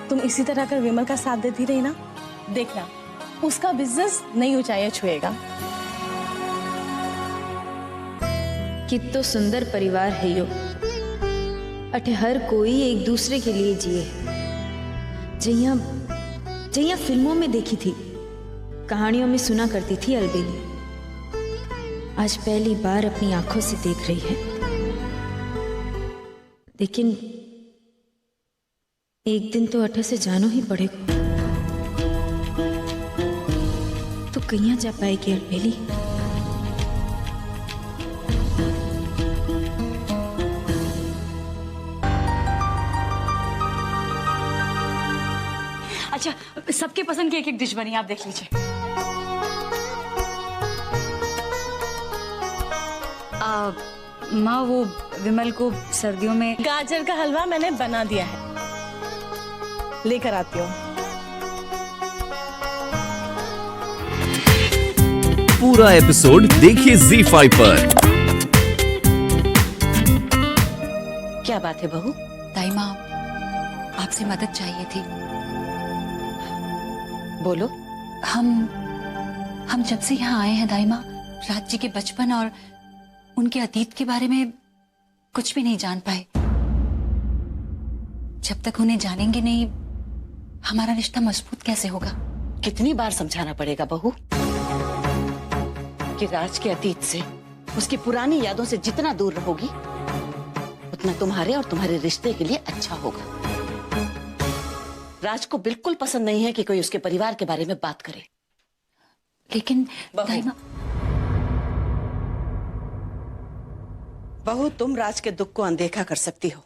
तुम इसी तरह अगर विमल का साथ देती रही ना, देखना उसका बिजनेस नई ऊंचाइयां छुएगा। कितो सुंदर परिवार है यो, अठे हर कोई एक दूसरे के लिए जिए। जैया फिल्मों में देखी थी, कहानियों में सुना करती थी अलबेली, आज पहली बार अपनी आंखों से देख रही है। लेकिन एक दिन तो अठे से जानो ही पड़ेगा। तो कहीं जा पाएगी अलबेली? अच्छा, सबके पसंद की एक एक डिश बनी, आप देख लीजिए। माँ, वो विमल को सर्दियों में गाजर का हलवा मैंने बना दिया है, लेकर आती हूँ। पूरा एपिसोड देखिए ZEE5 पर। क्या बात है बहू? ताई माँ, आपसे मदद चाहिए थी। बोलो। हम जब से यहाँ आए हैं दाई माँ, राज जी के बचपन और उनके अतीत के बारे में कुछ भी नहीं जान पाए। जब तक उन्हें जानेंगे नहीं, हमारा रिश्ता मजबूत कैसे होगा? कितनी बार समझाना पड़ेगा बहू कि राज के अतीत से, उसकी पुरानी यादों से जितना दूर रहोगी उतना तुम्हारे और तुम्हारे रिश्ते के लिए अच्छा होगा। राज को बिल्कुल पसंद नहीं है कि कोई उसके परिवार के बारे में बात करे। लेकिन दाई माँ, बहू, तुम राज के दुख को अनदेखा कर सकती हो,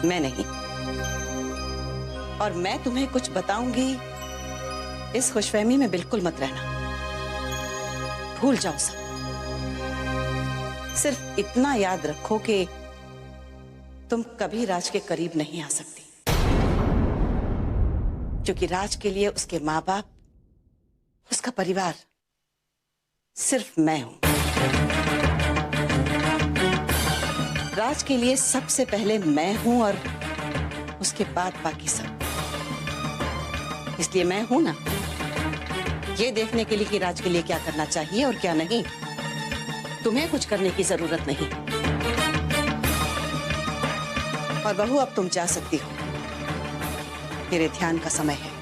मैं नहीं। और मैं तुम्हें कुछ बताऊंगी, इस खुशफहमी में बिल्कुल मत रहना। भूल जाओ सब। सिर्फ इतना याद रखो कि तुम कभी राज के करीब नहीं आ सकती, क्योंकि राज के लिए उसके माँ बाप, उसका परिवार सिर्फ मैं हूं। राज के लिए सबसे पहले मैं हूं और उसके बाद बाकी सब। इसलिए मैं हूं ना, ये देखने के लिए कि राज के लिए क्या करना चाहिए और क्या नहीं। तुम्हें कुछ करने की जरूरत नहीं। और बहू, अब तुम जा सकती हो, मेरे ध्यान का समय है।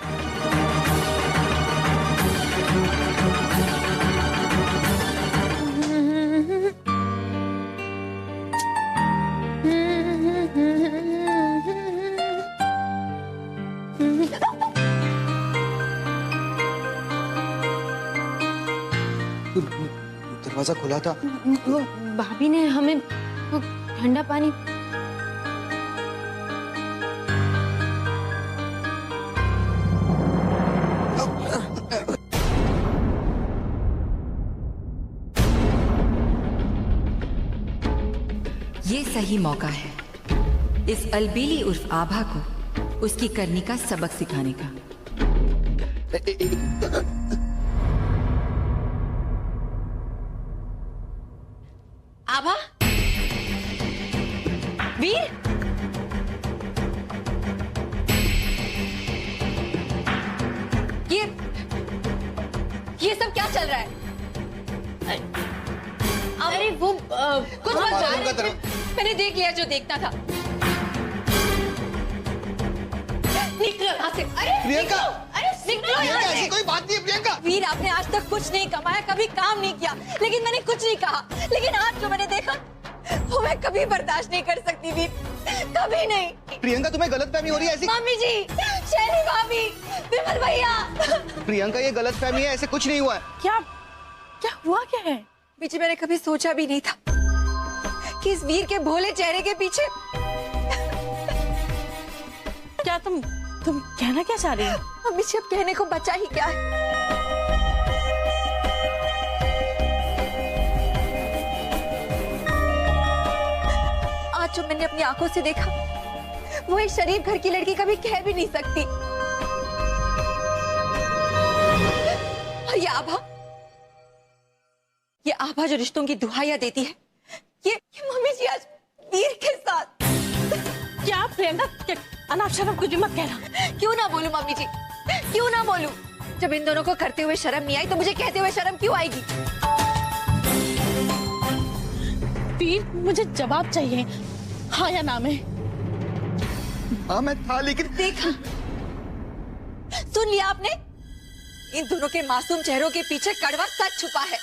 दरवाजा खुला था। वो भाभी ने हमें ठंडा पानी। ये सही मौका है इस अलबेली उर्फ आभा को उसकी करनी का सबक सिखाने का। आभा, वीर, ये सब क्या चल रहा है? अरे वो कुछ मत जाने, मैंने देख लिया जो देखना था। निकलो यहाँ से। अरे प्रियंका! अरे निकलो यहाँ से। ऐसी कोई बात नहीं है प्रियंका। वीर, आपने आज तक कुछ नहीं कमाया, कभी काम नहीं किया, लेकिन मैंने कुछ नहीं कहा। लेकिन आज जो मैंने देखा वो मैं कभी बर्दाश्त नहीं कर सकती वीर, कभी नहीं। प्रियंका, तुम्हें गलतफहमी हो रही है ऐसी। मम्मी जी, शैली भाभी, विमल भैया। प्रियंका, ये गलतफहमी है, ऐसे कुछ नहीं हुआ है। क्या क्या हुआ क्या है? बीची, मैंने कभी सोचा भी नहीं था कि इस वीर के भोले चेहरे के पीछे। क्या तुम कहना क्या चाह रही हो? मम्मी जी, अब कहने को बचा ही क्या है? आज जो मैंने अपनी आंखों से देखा वो एक शरीफ घर की लड़की कभी कह भी नहीं सकती। और ये आभा जो रिश्तों की दुहाइयां देती है, ये मम्मी जी आज वीर के साथ। क्या प्रियंका, अनाप शनाप कुछ भी मत कहना। क्यों ना बोलूं मम्मी जी, क्यों ना बोलूं? जब इन दोनों को करते हुए शर्म नहीं आई तो मुझे कहते हुए शर्म क्यों आएगी? वीर, मुझे जवाब चाहिए, हाँ या ना में। हाँ मैं था, लेकिन देखा, सुन लिया आपने? इन दोनों के मासूम चेहरों के पीछे कड़वा सच छुपा है।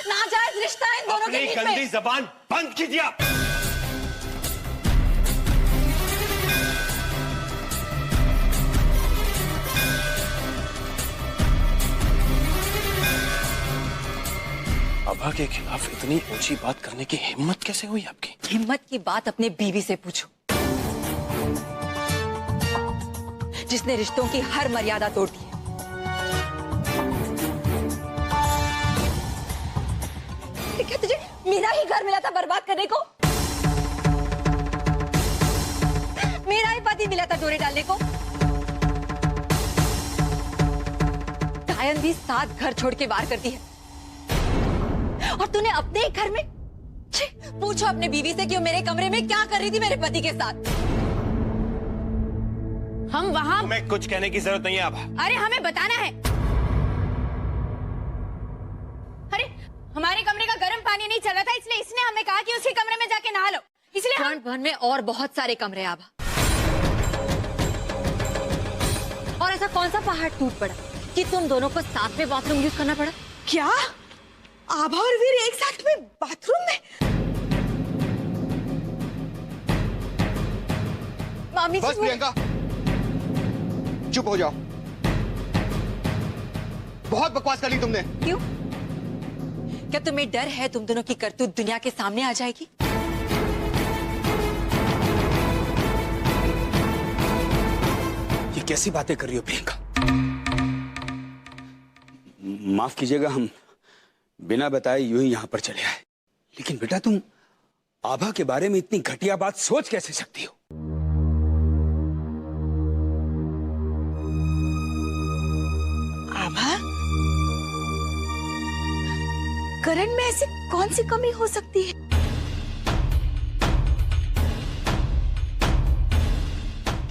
नाजायज रिश्ता है इन दोनों के बीच में। गंदी जबान बंद कीजिए आप। आभा के खिलाफ इतनी ऊंची बात करने की हिम्मत कैसे हुई आपकी? हिम्मत की बात अपने बीवी से पूछो, जिसने रिश्तों की हर मर्यादा तोड़ दी है। क्या तुझे मेरा ही घर मिला था बर्बाद करने को? मेरा ही पति मिला था डोरे डालने को? गायन भी 7 घर छोड़ के बाहर करती है और तूने अपने ही घर में? छी, पूछो अपने बीवी से कि वो मेरे कमरे में क्या कर रही थी मेरे पति के साथ। हम वहां। तुम्हें कुछ कहने की जरूरत नहीं है आभा। अरे हमें बताना है। अरे हमारे कमरे का गर्म पानी नहीं चल रहा था, इसलिए इसने हमें कहा कि उसके कमरे में जाके नहा लो। इसलिए फ्रंट भवन में और बहुत सारे कमरे हैं आभा। और ऐसा कौन सा पहाड़ टूट पड़ा कि तुम दोनों को साथ में बाथरूम यूज करना पड़ा? क्या आभा और वीर एक साथ में बाथरूम में? मामी बस प्रियंका, चुप हो जाओ। बहुत बकवास कर ली तुमने। क्यों? क्या तुम्हें डर है तुम दोनों की करतूत दुनिया के सामने आ जाएगी? ये कैसी बातें कर रही हो प्रियंका? माफ कीजिएगा, हम बिना बताए यूं ही यहां पर चले आए। लेकिन बेटा, तुम आभा के बारे में इतनी घटिया बात सोच कैसे सकती हो? आभा, करण में ऐसी कौन सी कमी हो सकती है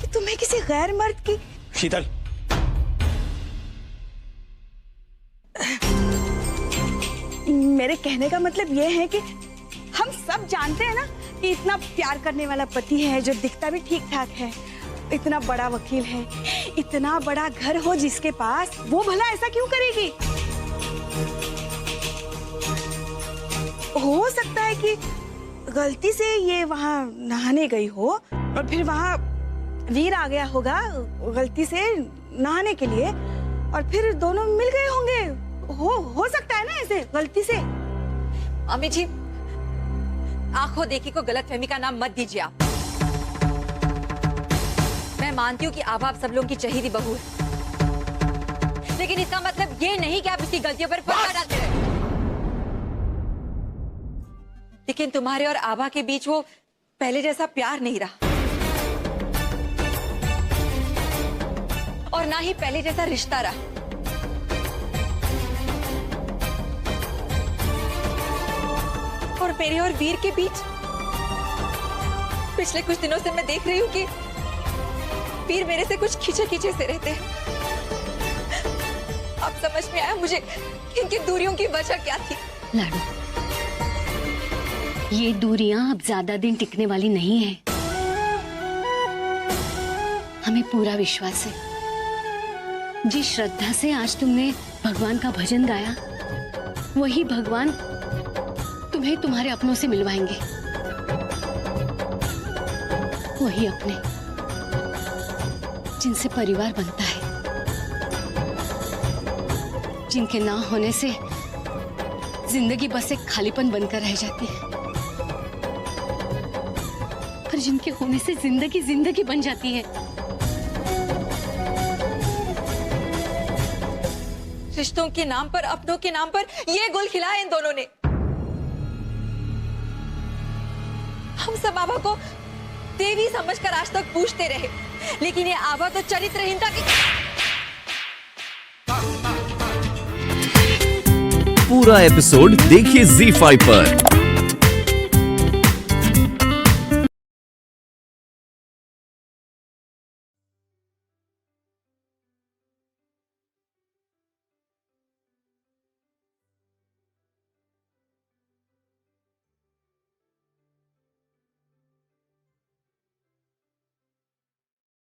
कि तुम्हें किसी गैर मर्द की? शीतल, मेरे कहने का मतलब ये है कि हम सब जानते हैं ना कि इतना प्यार करने वाला पति है जो दिखता भी ठीक ठाक है, इतना बड़ा वकील है, इतना बड़ा घर हो जिसके पास, वो भला ऐसा क्यों करेगी? हो सकता है कि गलती से ये वहां नहाने गई हो और फिर वहां वीर आ गया होगा गलती से नहाने के लिए और फिर दोनों मिल गए होंगे। हो सकता है ना ऐसे गलती से। अम्मी जी, आंखों देखी को गलतफहमी का नाम मत दीजिए आप। मैं मानती हूँ कि आभा आप सब लोगों की चहेती बहू है, लेकिन इसका मतलब ये नहीं कि आप इसकी गलतियों पर पर्दा डालते रहे। लेकिन तुम्हारे और आभा के बीच वो पहले जैसा प्यार नहीं रहा और ना ही पहले जैसा रिश्ता रहा। और मेरे और वीर के बीच पिछले कुछ दिनों से मैं देख रही हूँ कि वीर मेरे से कुछ खींचे खींचे से रहते हैं। अब समझ में आया मुझे इनकी दूरियों की वजह क्या थी। लाडू, ये दूरियां अब ज्यादा दिन टिकने वाली नहीं है। हमें पूरा विश्वास है, जिस श्रद्धा से आज तुमने भगवान का भजन गाया, वही भगवान तुम्हें तुम्हारे अपनों से मिलवाएंगे। वही अपने जिनसे परिवार बनता है, जिनके ना होने से जिंदगी बस एक खालीपन बनकर रह जाती है, और जिनके होने से जिंदगी जिंदगी बन जाती है। रिश्तों के नाम पर, अपनों के नाम पर ये गुल खिलाया इन दोनों ने। हम सब आभा को देवी समझकर आज तक पूछते रहे, लेकिन ये आभा तो चरित्रहीनता की। पूरा एपिसोड देखिए ZEE5 पर।